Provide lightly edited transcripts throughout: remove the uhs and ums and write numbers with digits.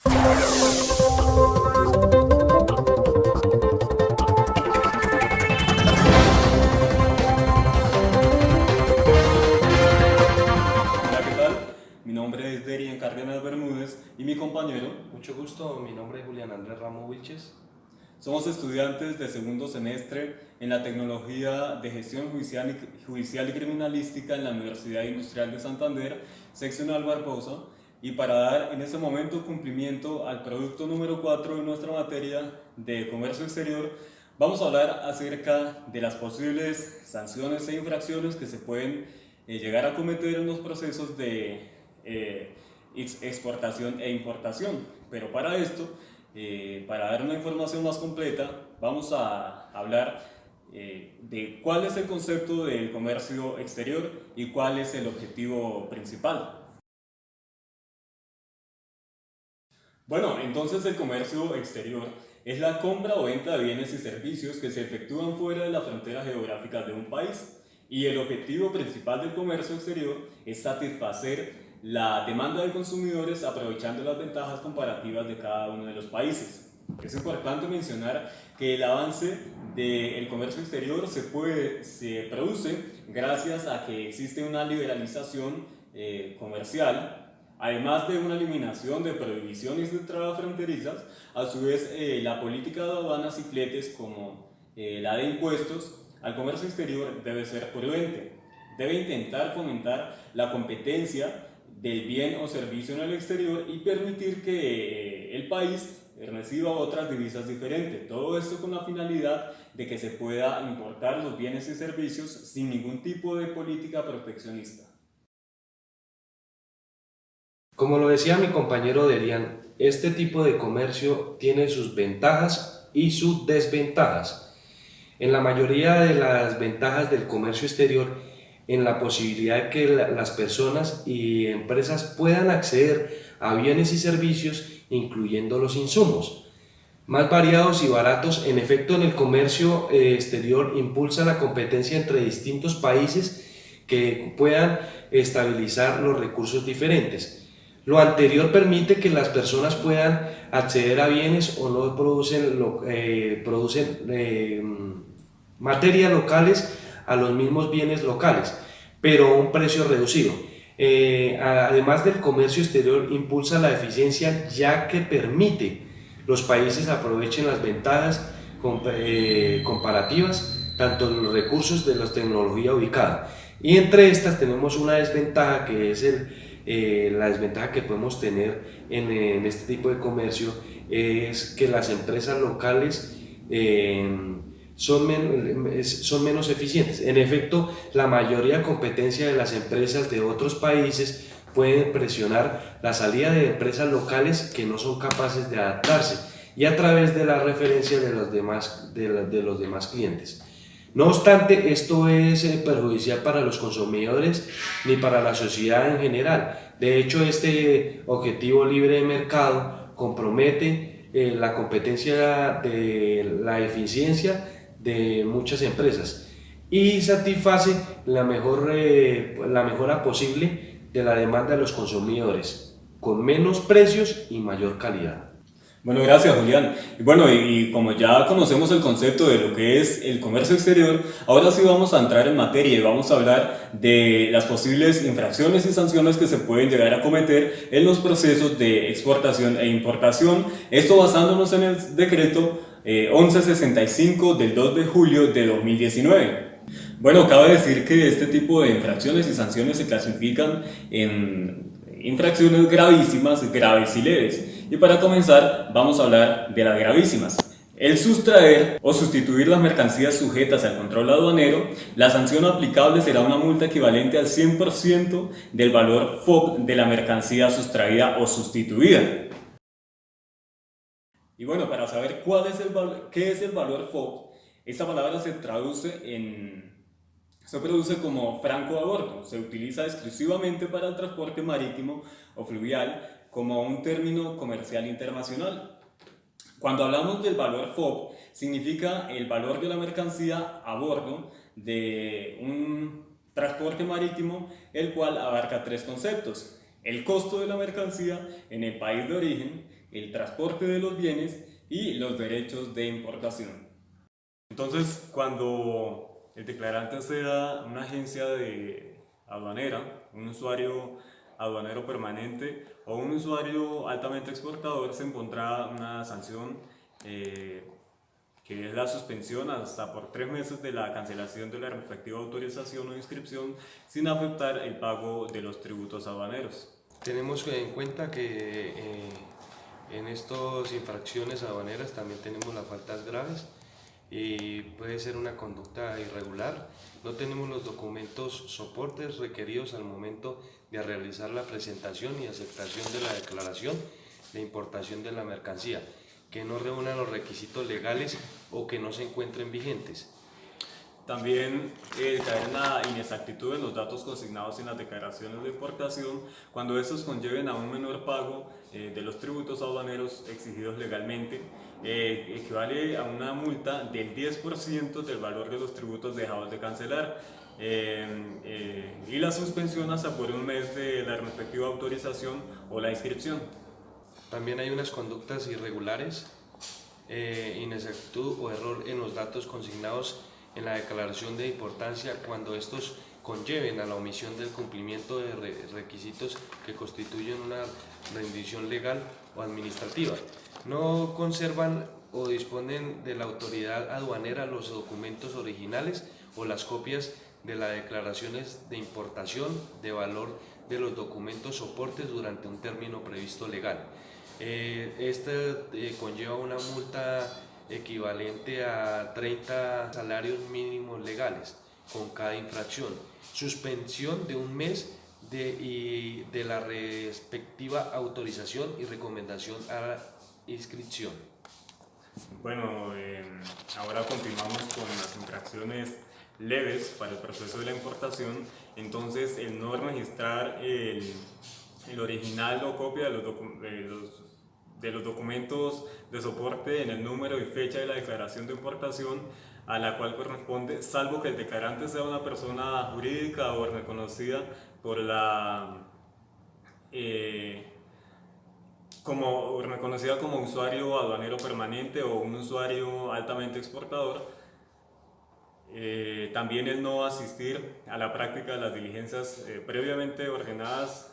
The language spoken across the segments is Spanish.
Hola, ¿qué tal? Mi nombre es Derian Cárdenas Bermúdez y mi compañero. Mucho gusto, mi nombre es Julián Andrés Ramos Wilches. Somos estudiantes de segundo semestre en la tecnología de gestión judicial y criminalística en la Universidad Industrial de Santander, seccional Barbosa, y para dar en este momento cumplimiento al producto número 4 de nuestra materia de comercio exterior, vamos a hablar acerca de las posibles sanciones e infracciones que se pueden llegar a cometer en los procesos de exportación e importación. Pero para esto, para dar una información más completa, vamos a hablar de cuál es el concepto del comercio exterior y cuál es el objetivo principal. Bueno, entonces el comercio exterior es la compra o venta de bienes y servicios que se efectúan fuera de las fronteras geográficas de un país. Y el objetivo principal del comercio exterior es satisfacer la demanda de consumidores aprovechando las ventajas comparativas de cada uno de los países. Es importante mencionar que el avance del comercio exterior se produce gracias a que existe una liberalización comercial. Además de una eliminación de prohibiciones de entrada fronterizas, a su vez la política de aduanas y fletes como la de impuestos al comercio exterior debe ser prudente. Debe intentar fomentar la competencia del bien o servicio en el exterior y permitir que el país reciba otras divisas diferentes. Todo esto con la finalidad de que se pueda importar los bienes y servicios sin ningún tipo de política proteccionista. Como lo decía mi compañero Derian, este tipo de comercio tiene sus ventajas y sus desventajas. En la mayoría de las ventajas del comercio exterior, en la posibilidad de que las personas y empresas puedan acceder a bienes y servicios, incluyendo los insumos más variados y baratos. En efecto, en el comercio exterior impulsa la competencia entre distintos países que puedan estabilizar los recursos diferentes. Lo anterior permite que las personas puedan acceder a bienes o no producen materias locales a los mismos bienes locales, pero a un precio reducido. Además del comercio exterior, impulsa la eficiencia ya que permite los países aprovechen las ventajas comparativas, tanto en los recursos de la tecnología ubicada. Y entre estas tenemos una desventaja que es la desventaja que podemos tener en este tipo de comercio, es que las empresas locales son menos eficientes. En efecto, la mayoría de competencia de las empresas de otros países pueden presionar la salida de empresas locales que no son capaces de adaptarse y a través de la referencia de los demás clientes. No obstante, esto es perjudicial para los consumidores ni para la sociedad en general. De hecho, este objetivo libre de mercado compromete la competencia de la eficiencia de muchas empresas y satisface la mejora posible de la demanda de los consumidores, con menos precios y mayor calidad. Bueno, gracias Julián. Y bueno, y como ya conocemos el concepto de lo que es el comercio exterior, ahora sí vamos a entrar en materia y vamos a hablar de las posibles infracciones y sanciones que se pueden llegar a cometer en los procesos de exportación e importación. Esto basándonos en el decreto 1165 del 2 de julio de 2019. Bueno, cabe decir que este tipo de infracciones y sanciones se clasifican en infracciones gravísimas, graves y leves. Y para comenzar, vamos a hablar de las gravísimas. El sustraer o sustituir las mercancías sujetas al control aduanero, la sanción aplicable será una multa equivalente al 100% del valor FOB de la mercancía sustraída o sustituida. Y bueno, para saber qué es el valor FOB, esta palabra se produce como franco a bordo, se utiliza exclusivamente para el transporte marítimo o fluvial como un término comercial internacional. Cuando hablamos del valor FOB, significa el valor de la mercancía a bordo de un transporte marítimo, el cual abarca tres conceptos: el costo de la mercancía en el país de origen, el transporte de los bienes y los derechos de importación. Entonces, cuando el declarante sea una agencia aduanera, un usuario aduanero permanente o un usuario altamente exportador, se impondrá una sanción que es la suspensión hasta por 3 meses de la cancelación de la respectiva autorización o inscripción sin afectar el pago de los tributos aduaneros. Tenemos en cuenta que en estas infracciones aduaneras también tenemos las faltas graves y puede ser una conducta irregular. No tenemos los documentos soportes requeridos al momento de realizar la presentación y aceptación de la declaración de importación de la mercancía, que no reúnan los requisitos legales o que no se encuentren vigentes. También caer en la inexactitud en los datos consignados en las declaraciones de importación cuando estos conlleven a un menor pago de los tributos aduaneros exigidos legalmente, equivale a una multa del 10% del valor de los tributos dejados de cancelar y la suspensión hasta por un mes de la respectiva autorización o la inscripción. También hay unas conductas irregulares, inexactitud o error en los datos consignados en la declaración de importancia cuando estos conlleven a la omisión del cumplimiento de requisitos que constituyen una rendición legal o administrativa. No conservan o disponen de la autoridad aduanera los documentos originales o las copias de las declaraciones de importación de valor de los documentos soportes durante un término previsto legal. Conlleva una multa equivalente a 30 salarios mínimos legales con cada infracción, suspensión de un mes de la respectiva autorización y recomendación a la inscripción. Bueno, ahora continuamos con las infracciones leves para el proceso de la importación. Entonces, el no registrar el original o copia de los documentos de soporte en el número y fecha de la declaración de importación a la cual corresponde, salvo que el declarante sea una persona jurídica o reconocida por reconocida como usuario aduanero permanente o un usuario altamente exportador. También el no asistir a la práctica de las diligencias previamente ordenadas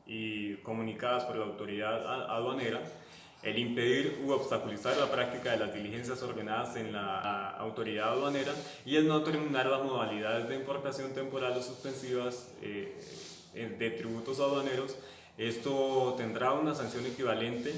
y comunicadas por la autoridad aduanera, el impedir u obstaculizar la práctica de las diligencias ordenadas en la autoridad aduanera y el no terminar las modalidades de importación temporal o suspensivas de tributos aduaneros. Esto tendrá una sanción equivalente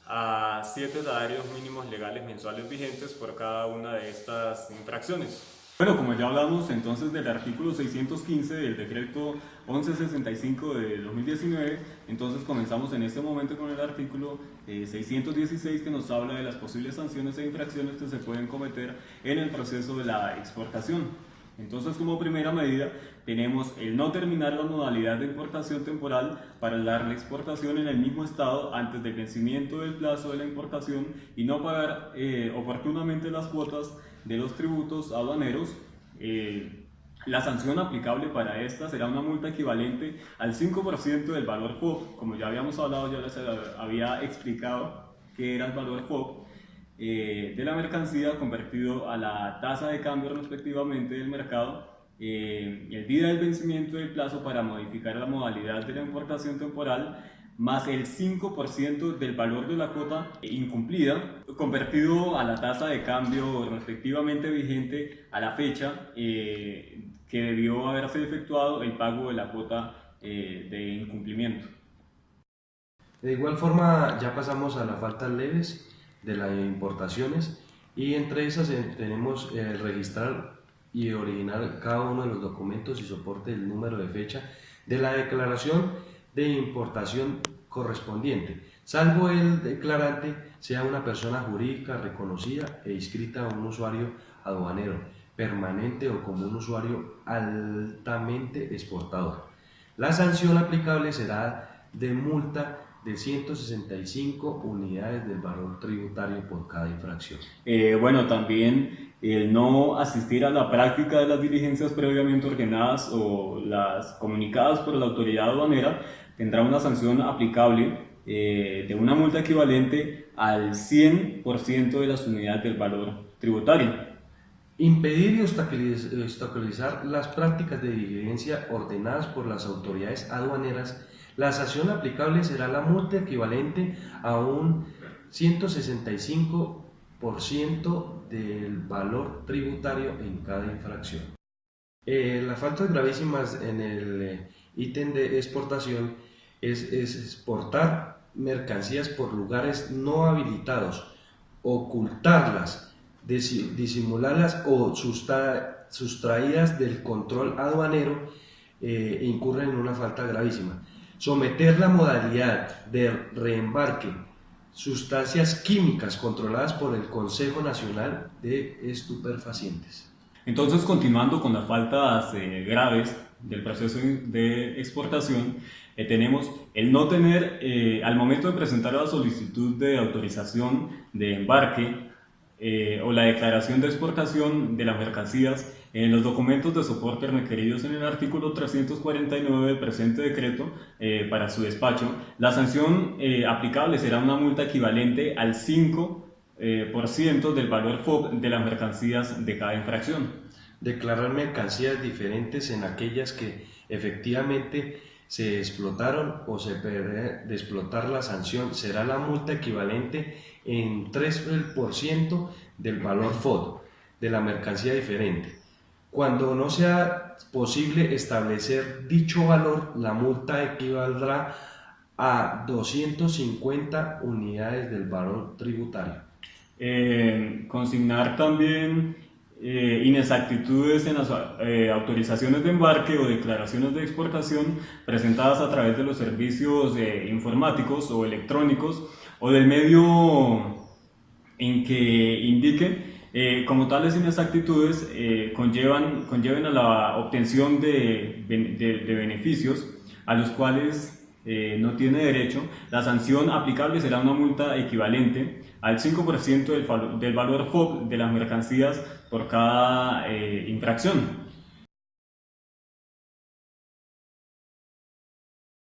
a 7 salarios mínimos legales mensuales vigentes por cada una de estas infracciones. Bueno, como ya hablamos entonces del artículo 615 del decreto 1165 de 2019, entonces comenzamos en este momento con el artículo 616 que nos habla de las posibles sanciones e infracciones que se pueden cometer en el proceso de la exportación. Entonces, como primera medida, tenemos el no terminar la modalidad de importación temporal para la reexportación en el mismo estado antes del vencimiento del plazo de la importación y no pagar oportunamente las cuotas de los tributos aduaneros. La sanción aplicable para esta será una multa equivalente al 5% del valor FOB. Como ya habíamos hablado, ya les había explicado qué era el valor FOB de la mercancía convertido a la tasa de cambio respectivamente del mercado, el día del vencimiento del plazo para modificar la modalidad de la importación temporal, más el 5% del valor de la cuota incumplida, convertido a la tasa de cambio respectivamente vigente a la fecha que debió haberse efectuado el pago de la cuota de incumplimiento. De igual forma, ya pasamos a las faltas leves de las importaciones y entre esas tenemos registrar y originar cada uno de los documentos y soporte el número de fecha de la declaración de importación correspondiente, salvo el declarante sea una persona jurídica reconocida e inscrita a un usuario aduanero permanente o como un usuario altamente exportador. La sanción aplicable será de multa de 165 unidades del valor tributario por cada infracción. Bueno, también el no asistir a la práctica de las diligencias previamente ordenadas o las comunicadas por la autoridad aduanera tendrá una sanción aplicable de una multa equivalente al 100% de las unidades del valor tributario. Impedir y obstaculizar las prácticas de diligencia ordenadas por las autoridades aduaneras. La sanción aplicable será la multa equivalente a un 165% del valor tributario en cada infracción. Las faltas gravísimas en el ítem de exportación es exportar mercancías por lugares no habilitados, ocultarlas, disimularlas o sustraídas del control aduanero, incurren en una falta gravísima. Someter la modalidad de reembarque, sustancias químicas controladas por el Consejo Nacional de Estupefacientes. Entonces, continuando con las faltas graves del proceso de exportación, tenemos el no tener, al momento de presentar la solicitud de autorización de embarque o la declaración de exportación de las mercancías, en los documentos de soporte requeridos en el artículo 349 del presente decreto para su despacho, la sanción aplicable será una multa equivalente al 5% del valor FOB de las mercancías de cada infracción. Declarar mercancías diferentes en aquellas que efectivamente se explotaron o se prevé de explotar. La sanción será la multa equivalente en 3% del valor FOB de la mercancía diferente. Cuando no sea posible establecer dicho valor, la multa equivaldrá a 250 unidades del valor tributario. Consignar también inexactitudes en las autorizaciones de embarque o declaraciones de exportación presentadas a través de los servicios informáticos o electrónicos o del medio en que indiquen. Como tales inexactitudes conlleven a la obtención de beneficios a los cuales no tiene derecho. La sanción aplicable será una multa equivalente al 5% del valor FOB de las mercancías por cada infracción.